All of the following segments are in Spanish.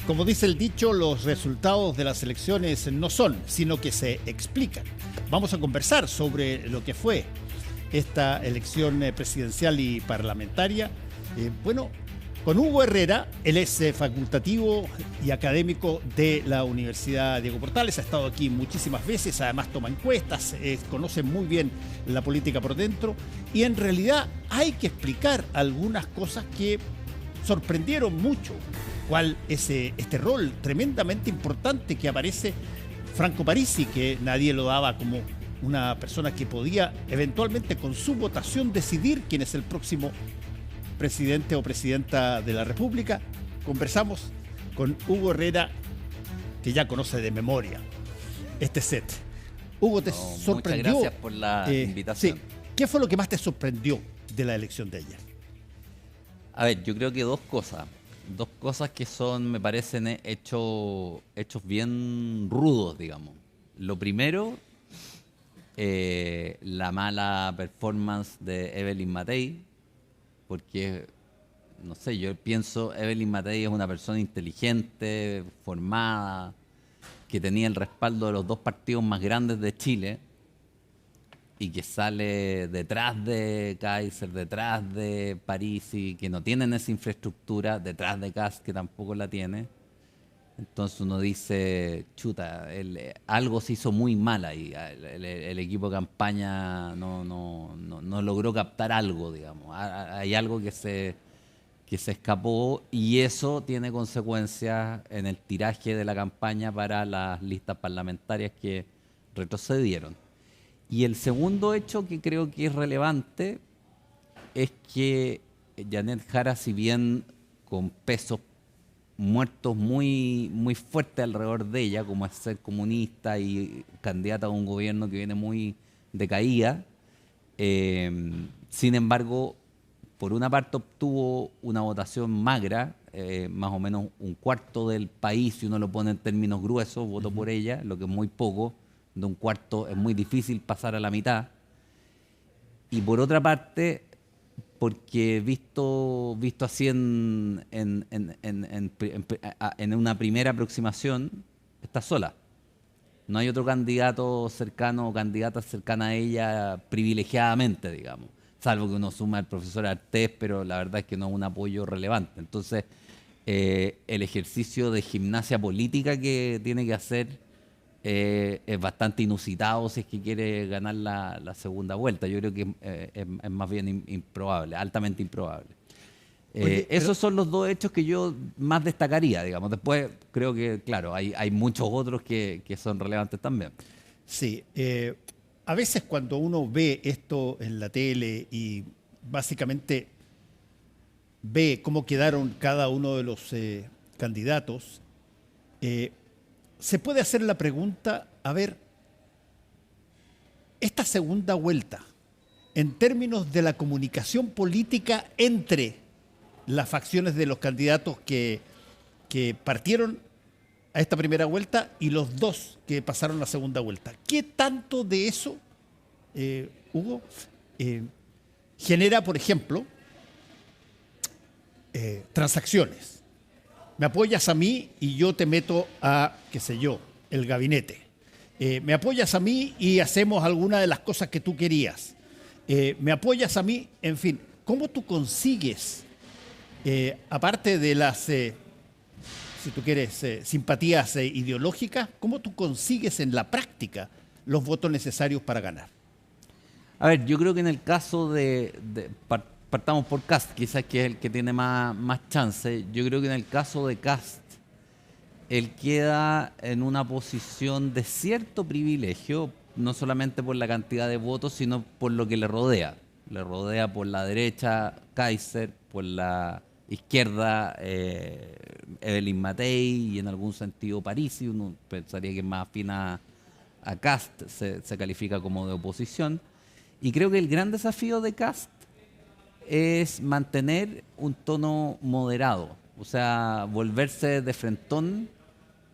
Como dice el dicho, los resultados de las elecciones no son, sino que se explican. Vamos a conversar sobre lo que fue esta elección presidencial y parlamentaria. Con Hugo Herrera. Él es facultativo y académico de la Universidad Diego Portales. Ha estado aquí muchísimas veces, además toma encuestas, conoce muy bien la política por dentro. Y en realidad hay que explicar algunas cosas que sorprendieron mucho. ¿Cuál es este rol tremendamente importante que aparece Franco Parisi, que nadie lo daba como una persona que podía eventualmente con su votación decidir quién es el próximo presidente o presidenta de la República? Conversamos con Hugo Herrera, que ya conoce de memoria este set. Hugo, ¿te sorprendió? Muchas gracias por la invitación. Sí. ¿Qué fue lo que más te sorprendió de la elección de ayer? A ver, yo creo que dos cosas. Dos cosas que son, me parecen, hechos bien rudos, digamos. Lo primero, la mala performance de Evelyn Matei, porque, no sé, yo pienso, Evelyn Matei es una persona inteligente, formada, que tenía el respaldo de los dos partidos más grandes de Chile y que sale detrás de Kaiser, detrás de Parisi, que no tienen esa infraestructura, detrás de Kast, que tampoco la tiene. Entonces uno dice, chuta, algo se hizo muy mal ahí. El equipo de campaña no logró captar algo, digamos. Hay algo que se escapó, y eso tiene consecuencias en el tiraje de la campaña para las listas parlamentarias que retrocedieron. Y el segundo hecho que creo que es relevante es que Janet Jara, si bien con pesos muertos muy, muy fuertes alrededor de ella, como es ser comunista y candidata a un gobierno que viene muy decaída, sin embargo, por una parte obtuvo una votación magra, más o menos un cuarto del país, si uno lo pone en términos gruesos, votó por ella, lo que es muy poco. De un cuarto es muy difícil pasar a la mitad. Y por otra parte, porque visto así en una primera aproximación, está sola. No hay otro candidato cercano o candidata cercana a ella privilegiadamente, digamos. Salvo que uno suma al profesor Artés, pero la verdad es que no es un apoyo relevante. Entonces, el ejercicio de gimnasia política que tiene que hacer es bastante inusitado si es que quiere ganar la segunda vuelta. Yo creo que es más bien improbable, altamente improbable. Esos son los dos hechos que yo más destacaría, digamos. Después creo que, claro, hay muchos otros que son relevantes también. Sí, a veces cuando uno ve esto en la tele y básicamente ve cómo quedaron cada uno de los candidatos, se puede hacer la pregunta, a ver, esta segunda vuelta, en términos de la comunicación política entre las facciones de los candidatos que partieron a esta primera vuelta y los dos que pasaron a la segunda vuelta, ¿qué tanto de eso, Hugo, genera, por ejemplo, transacciones? Me apoyas a mí y yo te meto a, qué sé yo, el gabinete. Me apoyas a mí y hacemos alguna de las cosas que tú querías. Me apoyas a mí, en fin. ¿Cómo tú consigues, aparte de las, si tú quieres, simpatías ideológicas, cómo tú consigues en la práctica los votos necesarios para ganar? A ver, yo creo que en el caso partamos por Kast, quizás que es el que tiene más chance. Yo creo que en el caso de Kast, él queda en una posición de cierto privilegio, no solamente por la cantidad de votos, sino por lo que le rodea. Le rodea por la derecha Kaiser, por la izquierda Evelyn Matei y en algún sentido Parisi. Uno pensaría que es más afín a Kast, se califica como de oposición. Y creo que el gran desafío de Kast es mantener un tono moderado, o sea, volverse de frentón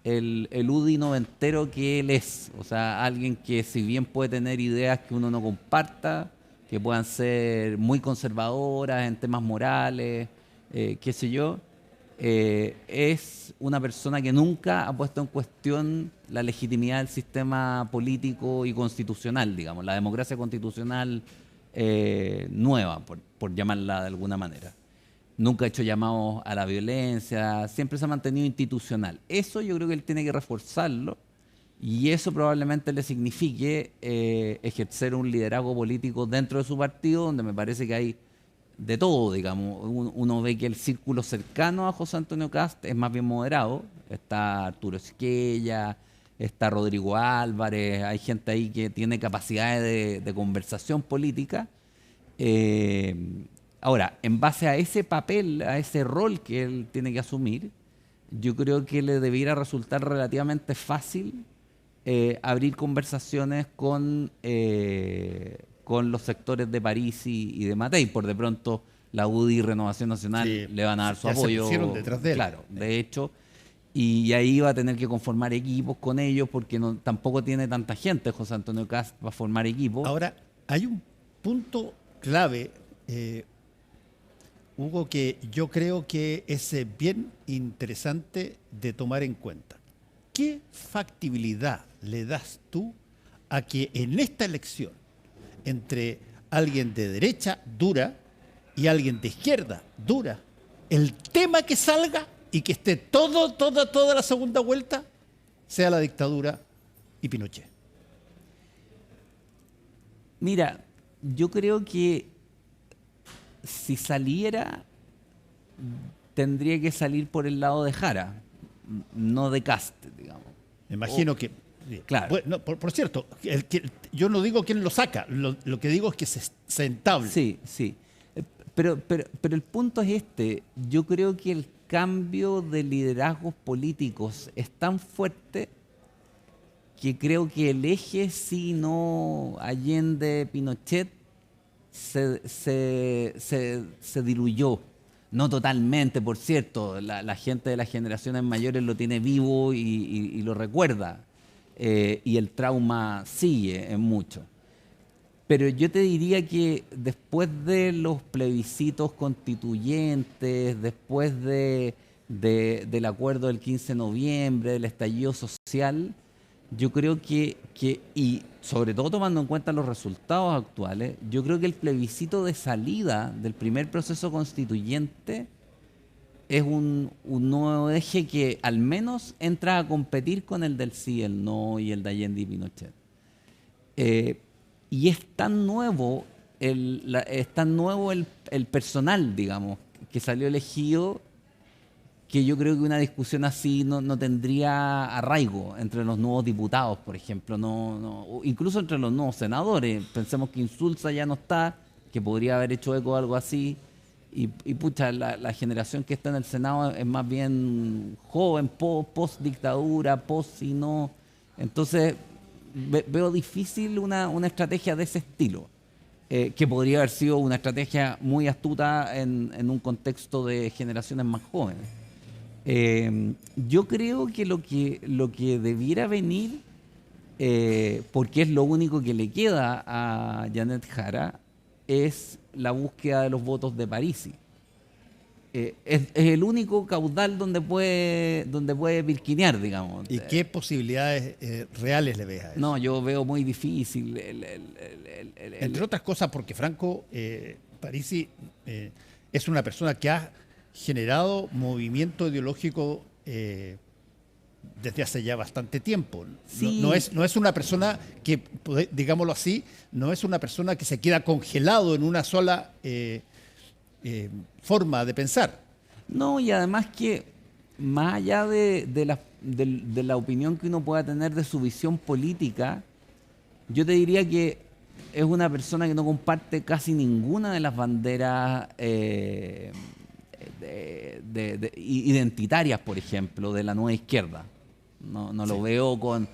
el UDI noventero que él es, o sea, alguien que si bien puede tener ideas que uno no comparta, que puedan ser muy conservadoras en temas morales, qué sé yo, es una persona que nunca ha puesto en cuestión la legitimidad del sistema político y constitucional, digamos, la democracia constitucional nueva, por llamarla de alguna manera. Nunca ha hecho llamados a la violencia, siempre se ha mantenido institucional. Eso yo creo que él tiene que reforzarlo y eso probablemente le signifique ejercer un liderazgo político dentro de su partido, donde me parece que hay de todo, digamos. Uno ve que el círculo cercano a José Antonio Kast es más bien moderado. Está Arturo Esquella, está Rodrigo Álvarez, hay gente ahí que tiene capacidades de conversación política. Ahora, en base a ese papel, a ese rol que él tiene que asumir, yo creo que le debiera resultar relativamente fácil abrir conversaciones con los sectores de París y de Matei. Por de pronto, la UDI y Renovación Nacional le van a dar su apoyo. Se pusieron detrás de él. Claro, de hecho. Y ahí va a tener que conformar equipos con ellos porque tampoco tiene tanta gente José Antonio Kast para formar equipos. Ahora, hay un punto clave, Hugo, que yo creo que es bien interesante de tomar en cuenta. ¿Qué factibilidad le das tú a que en esta elección, entre alguien de derecha dura y alguien de izquierda dura, el tema que salga y que esté toda la segunda vuelta sea la dictadura y Pinochet? Mira, yo creo que si saliera, tendría que salir por el lado de Jara, no de Kast, digamos. Me imagino que... Claro. Bueno, por cierto, yo no digo quién lo saca, lo que digo es que se entable. Sí, sí. Pero el punto es este. Yo creo que el cambio de liderazgos políticos es tan fuerte que creo que el eje, si no Allende-Pinochet, se diluyó. No totalmente, por cierto. La gente de las generaciones mayores lo tiene vivo y lo recuerda. Y el trauma sigue en mucho. Pero yo te diría que después de los plebiscitos constituyentes, después del acuerdo del 15 de noviembre, del estallido social, yo creo que, y sobre todo tomando en cuenta los resultados actuales, yo creo que el plebiscito de salida del primer proceso constituyente es un nuevo eje que al menos entra a competir con el del sí, el no y el de Allende y Pinochet. Y es tan nuevo el personal, digamos, que salió elegido, que yo creo que una discusión así no tendría arraigo entre los nuevos diputados, por ejemplo, incluso entre los nuevos senadores. Pensemos que Insulza ya no está, que podría haber hecho eco de algo así. Y pucha, la generación que está en el Senado es más bien joven, post-dictadura, post-si no. Entonces, veo difícil una estrategia de ese estilo, que podría haber sido una estrategia muy astuta en un contexto de generaciones más jóvenes. Yo creo que lo que debiera venir, porque es lo único que le queda a Janet Jara, es la búsqueda de los votos de Parisi. Es el único caudal donde puede virquinear, digamos. ¿Y qué posibilidades reales le ves a eso? No, yo veo muy difícil. Entre otras cosas porque Franco Parisi es una persona que ha generado movimiento ideológico desde hace ya bastante tiempo. Sí. No es una persona que, digámoslo así, no es una persona que se queda congelado en una sola forma de pensar. No, y además que más allá de la opinión que uno pueda tener de su visión política, yo te diría que es una persona que no comparte casi ninguna de las banderas identitarias, por ejemplo, de la nueva izquierda. No Sí. lo veo con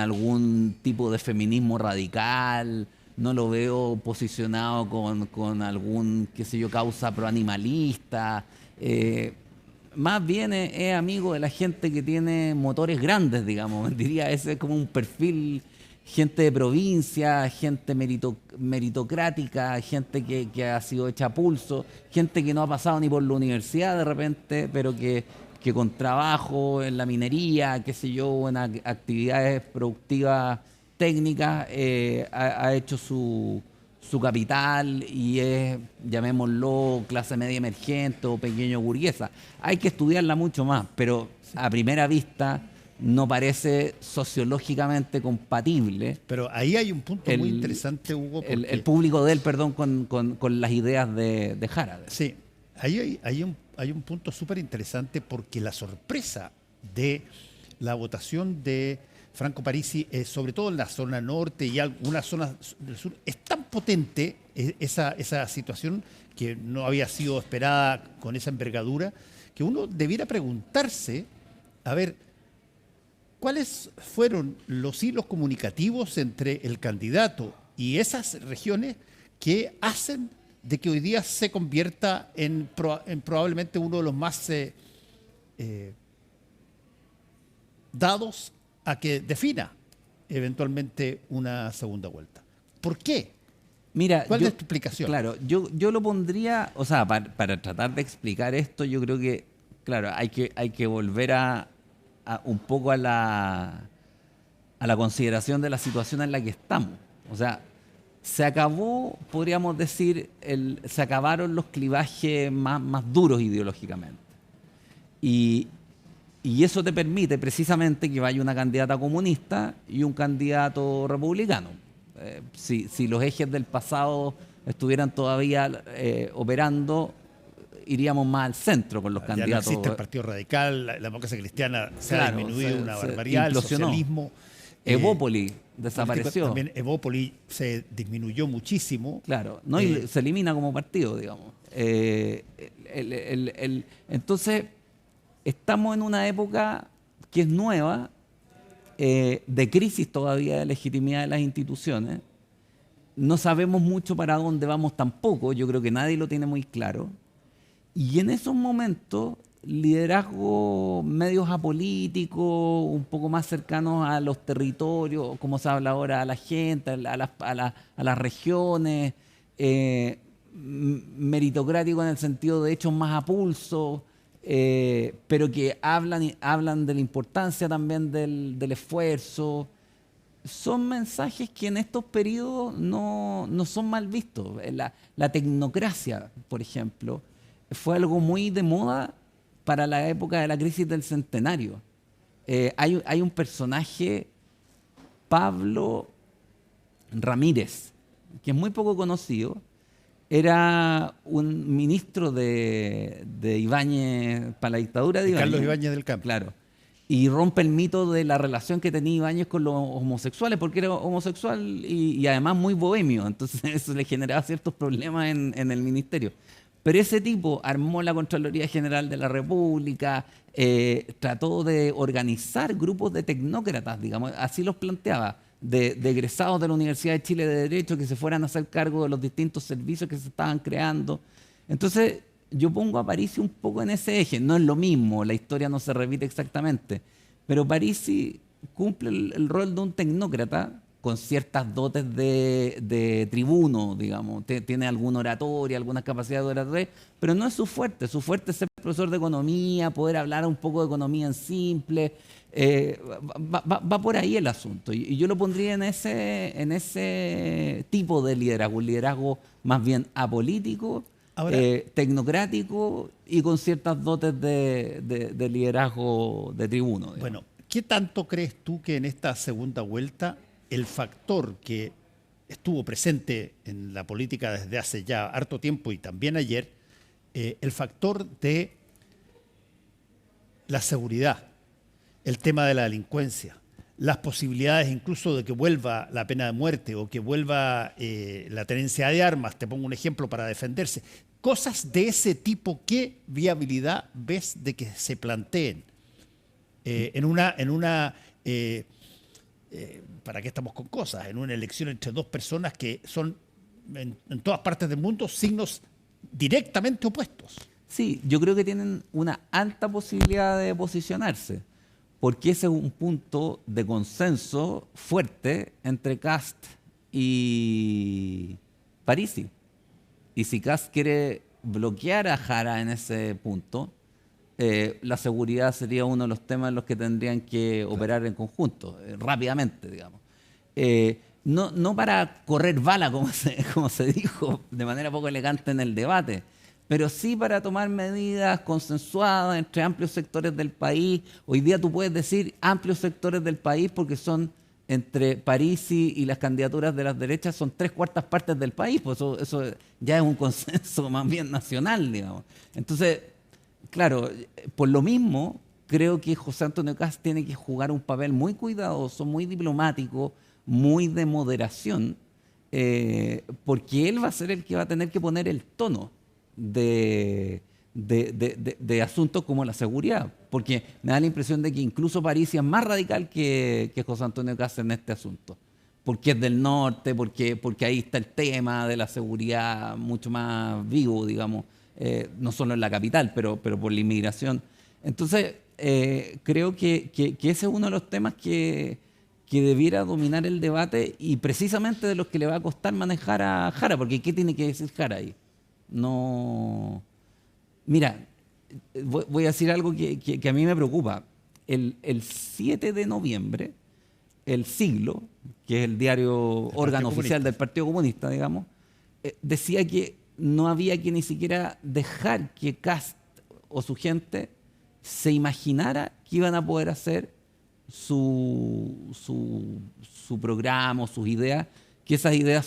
algún tipo de feminismo radical, no lo veo posicionado con algún, qué sé yo, causa proanimalista. Más bien es amigo de la gente que tiene motores grandes, digamos. Diría, ese es como un perfil gente de provincia, gente meritocrática, gente que ha sido hecha a pulso, gente que no ha pasado ni por la universidad de repente, pero que con trabajo en la minería, qué sé yo, en actividades productivas técnicas, ha hecho su capital y es, llamémoslo, clase media emergente o pequeño burguesa. Hay que estudiarla mucho más, pero a primera vista no parece sociológicamente compatible. Pero ahí hay un punto muy interesante, Hugo. El público de él, perdón, con las ideas de Jara. Sí, ahí hay un punto súper interesante porque la sorpresa de la votación de Franco Parisi, sobre todo en la zona norte y algunas zonas del sur, es tan potente esa situación que no había sido esperada con esa envergadura, que uno debiera preguntarse, a ver, ¿cuáles fueron los hilos comunicativos entre el candidato y esas regiones que hacen de que hoy día se convierta en probablemente uno de los más dados a que defina eventualmente una segunda vuelta? ¿Por qué? Mira, ¿Cuál es tu explicación? Claro, yo lo pondría, o sea, para tratar de explicar esto, yo creo que, claro, hay que volver un poco a la consideración de la situación en la que estamos. O sea, se acabó, podríamos decir, se acabaron los clivajes más duros ideológicamente. Y eso te permite precisamente que vaya una candidata comunista y un candidato republicano. Si los ejes del pasado estuvieran todavía operando, iríamos más al centro con los candidatos. Ya no existe el Partido Radical, la democracia cristiana se ha disminuido una barbaridad, el implosionó. Socialismo. Evópoli desapareció. También Evópoli se disminuyó muchísimo. Claro, ¿no? Y se elimina como partido, digamos. Entonces, estamos en una época que es nueva, de crisis todavía de legitimidad de las instituciones. No sabemos mucho para dónde vamos tampoco, yo creo que nadie lo tiene muy claro. Y en esos momentos, liderazgos medios apolíticos, un poco más cercanos a los territorios, como se habla ahora, a la gente, a las regiones, meritocrático en el sentido de hechos más a pulso, pero que hablan de la importancia también del esfuerzo. Son mensajes que en estos periodos no son mal vistos. La tecnocracia, por ejemplo, fue algo muy de moda para la época de la crisis del centenario. Hay un personaje, Pablo Ramírez, que es muy poco conocido. Era un ministro de Ibáñez, para la dictadura de Ibáñez. Carlos Ibáñez del Campo. Claro. Y rompe el mito de la relación que tenía Ibáñez con los homosexuales, porque era homosexual y además muy bohemio. Entonces eso le generaba ciertos problemas en el ministerio. Pero ese tipo armó la Contraloría General de la República, trató de organizar grupos de tecnócratas, digamos, así los planteaba, de egresados de la Universidad de Chile de Derecho que se fueran a hacer cargo de los distintos servicios que se estaban creando. Entonces, yo pongo a Parisi un poco en ese eje. No es lo mismo, la historia no se repite exactamente, pero Parisi cumple el rol de un tecnócrata con ciertas dotes de tribuno, digamos. Tiene alguna oratoria, algunas capacidades de oratoria, pero no es su fuerte. Su fuerte es ser profesor de economía, poder hablar un poco de economía en simple. Va por ahí el asunto. Y yo lo pondría en ese tipo de liderazgo, un liderazgo más bien apolítico, ahora, tecnocrático y con ciertas dotes de liderazgo de tribuno, digamos. Bueno, ¿qué tanto crees tú que en esta segunda vuelta el factor que estuvo presente en la política desde hace ya harto tiempo y también ayer, el factor de la seguridad, el tema de la delincuencia, las posibilidades incluso de que vuelva la pena de muerte o que vuelva la tenencia de armas, te pongo un ejemplo para defenderse, cosas de ese tipo, ¿qué viabilidad ves de que se planteen ¿para qué estamos con cosas? En una elección entre dos personas que son en todas partes del mundo signos directamente opuestos. Sí, yo creo que tienen una alta posibilidad de posicionarse, porque ese es un punto de consenso fuerte entre Kast y Parisi. Y si Kast quiere bloquear a Jara en ese punto, la seguridad sería uno de los temas en los que tendrían que operar en conjunto, rápidamente, digamos. No para correr bala, como se dijo de manera poco elegante en el debate, pero sí para tomar medidas consensuadas entre amplios sectores del país. Hoy día tú puedes decir amplios sectores del país porque son entre Parisi y las candidaturas de las derechas son 3/4 partes del país, pues eso ya es un consenso más bien nacional, digamos. Entonces, claro, por lo mismo, creo que José Antonio Kast tiene que jugar un papel muy cuidadoso, muy diplomático, muy de moderación, porque él va a ser el que va a tener que poner el tono de asuntos como la seguridad, porque me da la impresión de que incluso Parisi es más radical que José Antonio Kast en este asunto, porque es del norte, porque ahí está el tema de la seguridad mucho más vivo, digamos, no solo en la capital, pero por la inmigración. Entonces, creo que ese es uno de los temas que debiera dominar el debate y precisamente de los que le va a costar manejar a Jara, porque ¿qué tiene que decir Jara ahí? No. Mira, voy a decir algo que a mí me preocupa. El 7 de noviembre, El Siglo, que es el diario órgano oficial del Partido Comunista, digamos, decía que no había que ni siquiera dejar que Kast o su gente se imaginara que iban a poder hacer su programa o sus ideas, que esas ideas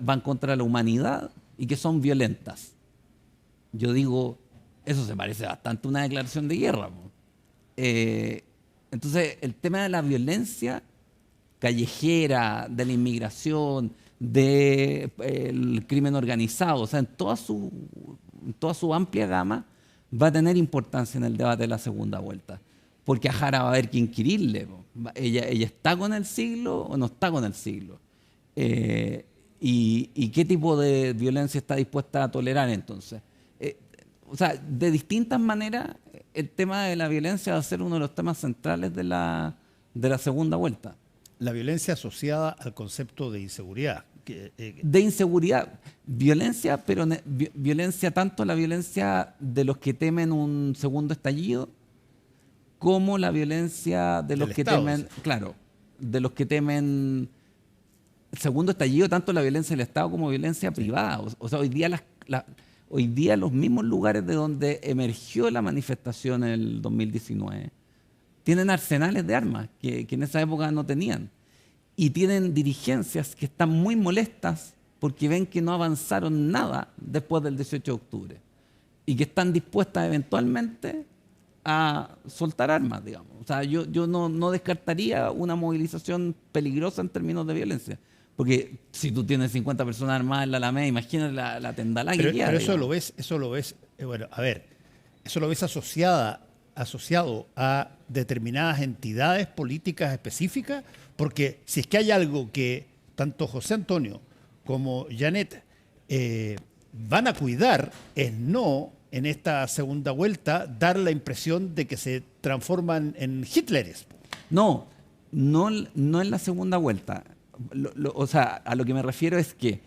van contra la humanidad y que son violentas. Yo digo, eso se parece bastante a una declaración de guerra. Entonces, el tema de la violencia callejera, de la inmigración, del crimen organizado, o sea, en toda su amplia gama, va a tener importancia en el debate de la segunda vuelta. Porque a Jara va a haber que inquirirle. Ella está con El Siglo o no está con El Siglo. ¿Y qué tipo de violencia está dispuesta a tolerar entonces? O sea, de distintas maneras, el tema de la violencia va a ser uno de los temas centrales de la segunda vuelta. La violencia asociada al concepto de inseguridad. De inseguridad, violencia, pero violencia tanto la violencia de los que temen un segundo estallido, como la violencia de los que temen, claro, de los que temen el segundo estallido, tanto la violencia del Estado como violencia privada. O sea, hoy día los mismos lugares de donde emergió la manifestación en el 2019 tienen arsenales de armas que en esa época no tenían. Y tienen dirigencias que están muy molestas porque ven que no avanzaron nada después del 18 de octubre y que están dispuestas eventualmente a soltar armas, digamos. O sea, yo no descartaría una movilización peligrosa en términos de violencia. Porque si tú tienes 50 personas armadas en la Alameda, imagínate la tendalá que queda. Pero eso lo ves, bueno, a ver, eso lo ves asociado a determinadas entidades políticas específicas, porque si es que hay algo que tanto José Antonio como Janet van a cuidar, es no, en esta segunda vuelta, dar la impresión de que se transforman en Hitleres. No en la segunda vuelta. O sea, a lo que me refiero es que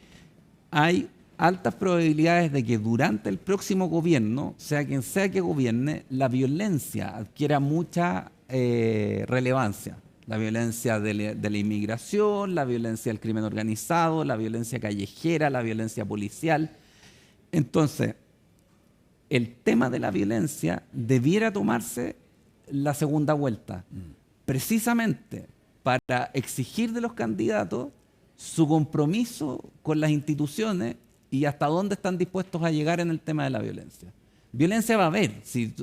hay altas probabilidades de que durante el próximo gobierno, sea quien sea que gobierne, la violencia adquiera mucha relevancia. La violencia de la inmigración, la violencia del crimen organizado, la violencia callejera, la violencia policial. Entonces, el tema de la violencia debiera tomarse la segunda vuelta, precisamente para exigir de los candidatos su compromiso con las instituciones y hasta dónde están dispuestos a llegar en el tema de la violencia. Violencia va a haber, si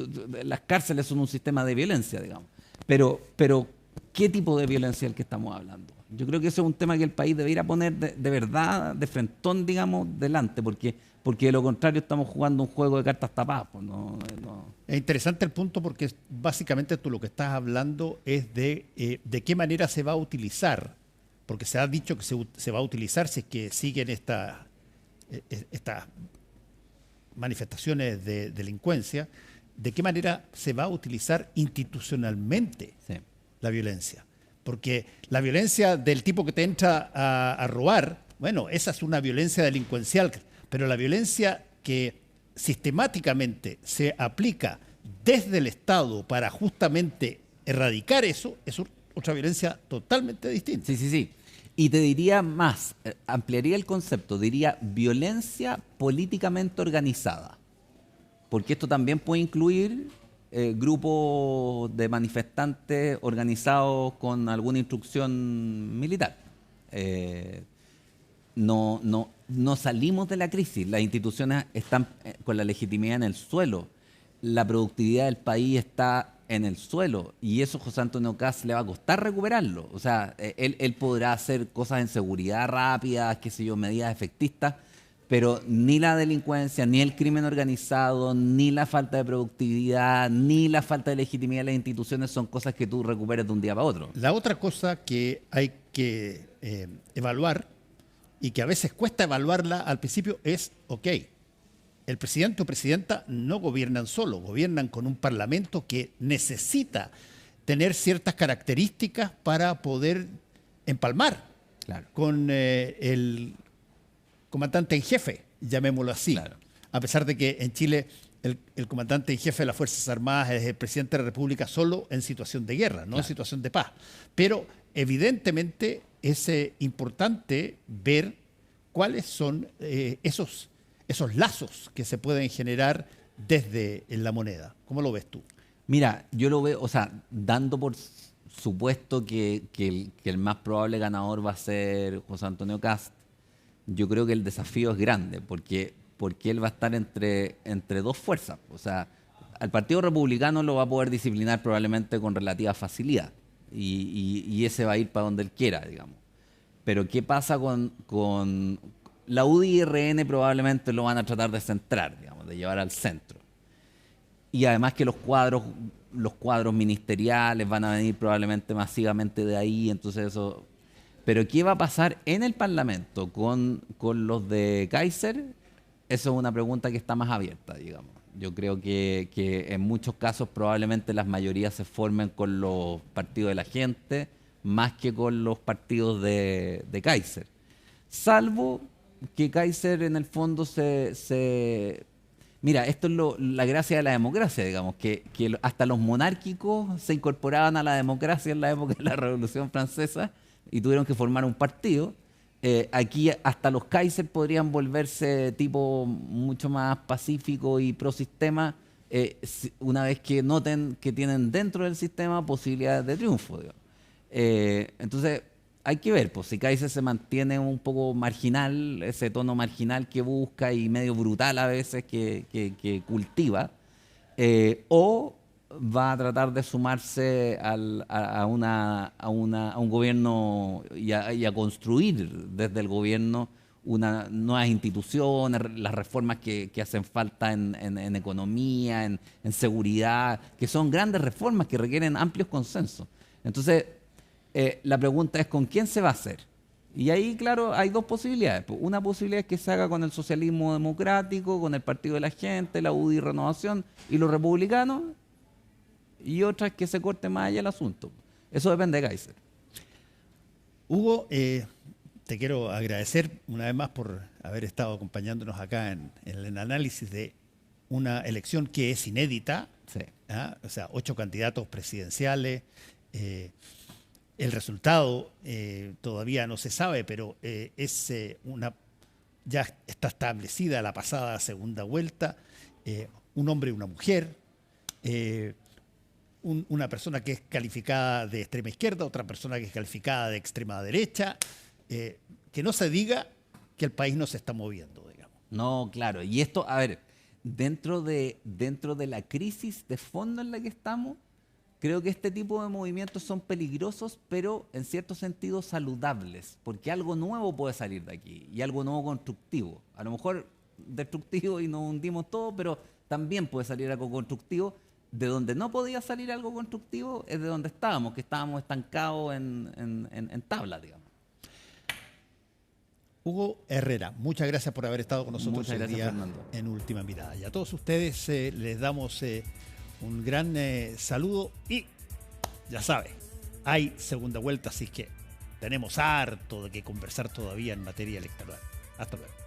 las cárceles son un sistema de violencia, digamos, pero ¿qué tipo de violencia es el que estamos hablando? Yo creo que ese es un tema que el país debería poner de verdad, de frentón, digamos, delante, porque de lo contrario estamos jugando un juego de cartas tapadas. Pues no. Es interesante el punto porque básicamente tú lo que estás hablando es de qué manera se va a utilizar, porque se ha dicho que se va a utilizar si es que siguen estas manifestaciones de delincuencia, de qué manera se va a utilizar institucionalmente Sí. la violencia. Porque la violencia del tipo que te entra a robar, bueno, esa es una violencia delincuencial, pero la violencia que sistemáticamente se aplica desde el Estado para justamente erradicar eso, es otra violencia totalmente distinta. Sí, sí, sí. Y te diría más, ampliaría el concepto, diría violencia políticamente organizada. Porque esto también puede incluir grupos de manifestantes organizados con alguna instrucción militar. Eh, no salimos de la crisis, las instituciones están con la legitimidad en el suelo, la productividad del país está en el suelo y eso José Antonio Kast le va a costar recuperarlo. O sea, él podrá hacer cosas en seguridad rápidas, qué sé yo, medidas efectistas, pero ni la delincuencia, ni el crimen organizado, ni la falta de productividad, ni la falta de legitimidad de las instituciones son cosas que tú recuperes de un día para otro. La otra cosa que hay que evaluar y que a veces cuesta evaluarla al principio es, ok, el presidente o presidenta no gobiernan solo, gobiernan con un parlamento que necesita tener ciertas características para poder empalmar Claro. con el comandante en jefe, llamémoslo así. Claro. A pesar de que en Chile el comandante en jefe de las Fuerzas Armadas es el presidente de la República solo en situación de guerra, no en situación de paz. Pero evidentemente es importante ver cuáles son esos lazos que se pueden generar desde la moneda. ¿Cómo lo ves tú? Mira, yo lo veo, o sea, dando por supuesto que el más probable ganador va a ser José Antonio Kast, yo creo que el desafío es grande, porque él va a estar entre dos fuerzas. O sea, al Partido Republicano lo va a poder disciplinar probablemente con relativa facilidad, y ese va a ir para donde él quiera, digamos. Pero ¿qué pasa con la UDI y RN? Probablemente lo van a tratar de centrar, digamos, de llevar al centro. Y además que los cuadros ministeriales van a venir probablemente masivamente de ahí, entonces eso... Pero ¿qué va a pasar en el Parlamento con los de Kaiser? Eso es una pregunta que está más abierta, digamos. Yo creo que en muchos casos probablemente las mayorías se formen con los partidos de la gente más que con los partidos de Kaiser. Salvo que Kaiser en el fondo Mira, esto es la gracia de la democracia, digamos, que hasta los monárquicos se incorporaban a la democracia en la época de la Revolución Francesa y tuvieron que formar un partido. Aquí hasta los Kaiser podrían volverse tipo mucho más pacífico y pro sistema una vez que noten que tienen dentro del sistema posibilidades de triunfo, digamos. Entonces hay que ver, pues si Kaiser se mantiene un poco marginal, ese tono marginal que busca y medio brutal a veces que cultiva, o va a tratar de sumarse a un gobierno y a construir desde el gobierno nuevas instituciones, las reformas que hacen falta en economía, en seguridad, que son grandes reformas que requieren amplios consensos. Entonces, la pregunta es ¿con quién se va a hacer? Y ahí, claro, hay dos posibilidades. Una posibilidad es que se haga con el socialismo democrático, con el Partido de la Gente, la UDI Renovación y los republicanos, y otra es que se corte más allá el asunto. Eso depende de Kaiser. Hugo, te quiero agradecer una vez más por haber estado acompañándonos acá en el análisis de una elección que es inédita. Sí. O sea, 8 candidatos presidenciales. El resultado todavía no se sabe, pero ya está establecida la pasada segunda vuelta. Un hombre y una mujer. Una persona que es calificada de extrema izquierda, otra persona que es calificada de extrema derecha. Que no se diga que el país no se está moviendo, digamos. No, claro. Y esto, a ver, dentro de la crisis de fondo en la que estamos, creo que este tipo de movimientos son peligrosos, pero en cierto sentido saludables, porque algo nuevo puede salir de aquí y algo nuevo constructivo. A lo mejor destructivo y nos hundimos todo, pero también puede salir algo constructivo. De donde no podía salir algo constructivo es de donde estábamos, que estábamos estancados en tabla, digamos. Hugo Herrera, muchas gracias por haber estado con nosotros Muchas hoy gracias, día Fernando. en Última Mirada. Y a todos ustedes les damos un gran saludo y ya saben, hay segunda vuelta, así que tenemos harto de que conversar todavía en materia electoral. Hasta luego.